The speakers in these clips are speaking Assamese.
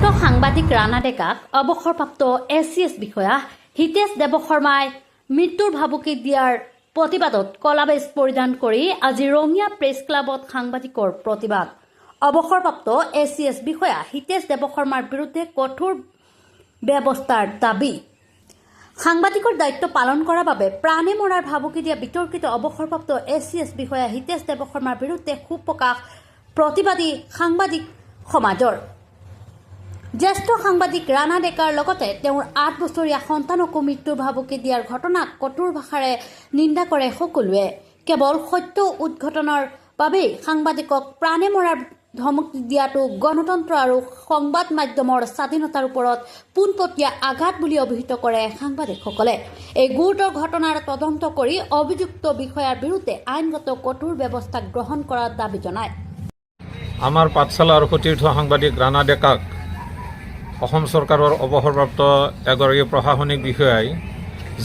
সাংবাদিক ৰাণা ডেকাক অৱসৰপ্ৰাপ্ত SCS বিষয়া হিতেশ দেৱশৰ্মাই মৃত্যুৰ ভাবুকি দিয়াৰ প্ৰতিবাদত কলা বেজ পৰিধান কৰি আজি ৰঙিয়া প্ৰেছ ক্লাবত সাংবাদিকৰ প্ৰতিবাদ। অৱসৰপ্ৰাপ্ত SCS বিষয়া হিতেশ দেৱশৰ্মাৰ বিৰুদ্ধে কঠোৰ ব্যৱস্থাৰ দাবী। সাংবাদিকৰ দায়িত্ব পালন কৰাৰ বাবে প্ৰাণে মৰাৰ ভাবুকি দিয়া বিতৰ্কিত অৱসৰপ্ৰাপ্ত SCS বিষয়া হিতেশ দেৱশৰ্মাৰ বিৰুদ্ধে ক্ষোভ প্ৰকাশ প্ৰতিবাদী সাংবাদিক সমাজৰ। জ্যেষ্ঠ সাংবাদিক ৰাণা ডেকাৰ লগতে তেওঁৰ 8 বছৰীয়া সন্তানকো মৃত্যুৰ ভাবুকি দিয়াৰ ঘটনাক কঠোৰ ভাষাৰে নিন্দা কৰে সকলোৱে। কেৱল সত্য উদ্ঘাটনৰ বাবেই সাংবাদিকক প্ৰাণে মৰাৰ ধমকি দিয়াটো গণতন্ত্ৰ আৰু সংবাদ মাধ্যমৰ স্বাধীনতাৰ ওপৰত পোনপটীয়া আঘাত বুলি অভিহিত কৰে সাংবাদিকসকলে। এই গুৰুতৰ ঘটনাৰ তদন্ত কৰি অভিযুক্ত বিষয়াৰ বিৰুদ্ধে আইনগত কঠোৰ ব্যৱস্থা গ্ৰহণ কৰাৰ দাবী জনায়। আমাৰ পাঠশালাৰ সতীৰ্থ সাংবাদিক ৰাণা ডেকাক অসম চৰকাৰৰ অৱসৰপ্ৰাপ্ত এগৰাকী প্ৰশাসনিক বিষয়াই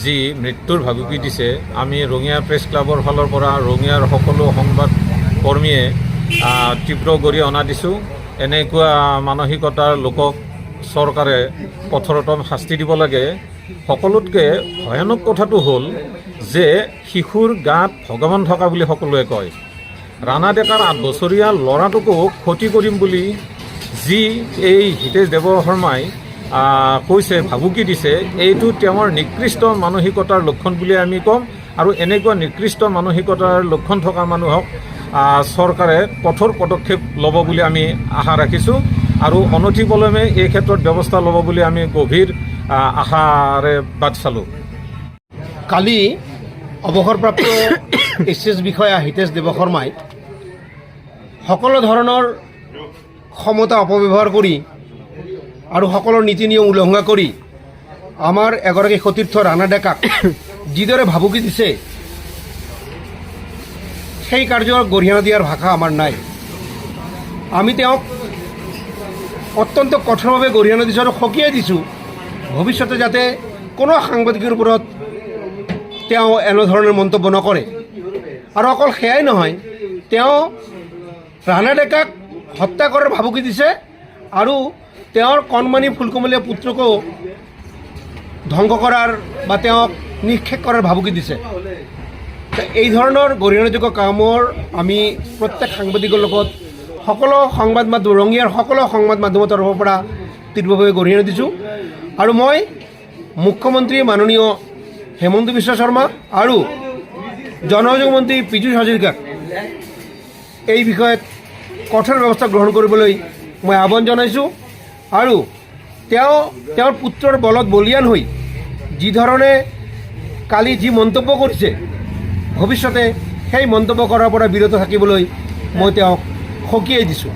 যি মৃত্যুৰ ভাবুকি দিছে, আমি ৰঙিয়া প্ৰেছ ক্লাবৰ ফালৰ পৰা ৰঙিয়াৰ সকলো সংবাদ কৰ্মীয়ে তীব্ৰ গৰিহণা দিছোঁ। এনেকুৱা মানসিকতাৰ লোকক চৰকাৰে কঠোৰতম শাস্তি দিব লাগে। সকলোতকৈ ভয়ানক কথাটো হ'ল যে শিশুৰ গাত ভগৱান থকা বুলি সকলোৱে কয়। ৰাণা ডেকাৰ 8 বছৰীয়া ল'ৰাটোকো ক্ষতি কৰিম বুলি যি এই হিতেশ দেৱশৰ্মাই কৈছে, ভাবুকি দিছে, এইটো তেওঁৰ নিকৃষ্ট মানসিকতাৰ লক্ষণ বুলি আমি ক'ম। আৰু এনেকুৱা নিকৃষ্ট মানসিকতাৰ লক্ষণ থকা মানুহক চৰকাৰে কঠোৰ পদক্ষেপ ল'ব বুলি আমি আশা ৰাখিছোঁ আৰু অনতিপলমে এই ক্ষেত্ৰত ব্যৱস্থা ল'ব বুলি আমি গভীৰ আশাৰে বাট চালোঁ। কালি অৱসৰপ্ৰাপ্ত SCS বিষয়া হিতেশ দেৱশৰ্মাই সকলো ধৰণৰ ক্ষমতা অপব্যৱহাৰ কৰি আৰু সকলো নীতি নিয়ম উলংঘা কৰি আমাৰ এগৰাকী সতীৰ্থ ৰাণা ডেকাক যিদৰে ভাবুকি দিছে, সেই কাৰ্যক গৰিহণা দিয়াৰ ভাষা আমাৰ নাই। আমি তেওঁক অত্যন্ত কঠোৰভাৱে গৰিহণা দিছোঁ আৰু সকীয়াই দিছোঁ, ভৱিষ্যতে যাতে কোনো সাংবাদিকৰ ওপৰত তেওঁ এনেধৰণৰ মন্তব্য নকৰে। আৰু অকল সেয়াই নহয়, তেওঁ ৰাণা ডেকাক হত্যা কৰাৰ ভাবুকি দিছে আৰু তেওঁৰ কণমানি ফুলকমলীয়া পুত্ৰকো ধ্বংস কৰাৰ বা তেওঁক নিক্ষেপ কৰাৰ ভাবুকি দিছে। এই ধৰণৰ গৰিহণাযোগ্য কামৰ আমি প্ৰত্যেক সাংবাদিকৰ লগত সকলো সংবাদ মাধ্যম ৰঙিয়াৰ সকলো সংবাদ মাধ্যমৰ তৰফৰ পৰা তীব্ৰভাৱে গৰিহণা দিছোঁ। আৰু মই মুখ্যমন্ত্ৰী মাননীয় হেমন্ত বিশ্ব শৰ্মা আৰু জনসংযোগ মন্ত্ৰী পীযুষ হাজৰিকাক এই বিষয়ত কঠোৰ ব্যৱস্থা গ্ৰহণ কৰিবলৈ মই আহ্বান জনাইছোঁ। আৰু তেওঁৰ পুত্ৰৰ বলত বলিয়ান হৈ যি ধৰণে কালি যি মন্তব্য কৰিছে, ভৱিষ্যতে সেই মন্তব্য কৰাৰ পৰা বিৰত থাকিবলৈ মই তেওঁক সকীয়াই দিছোঁ।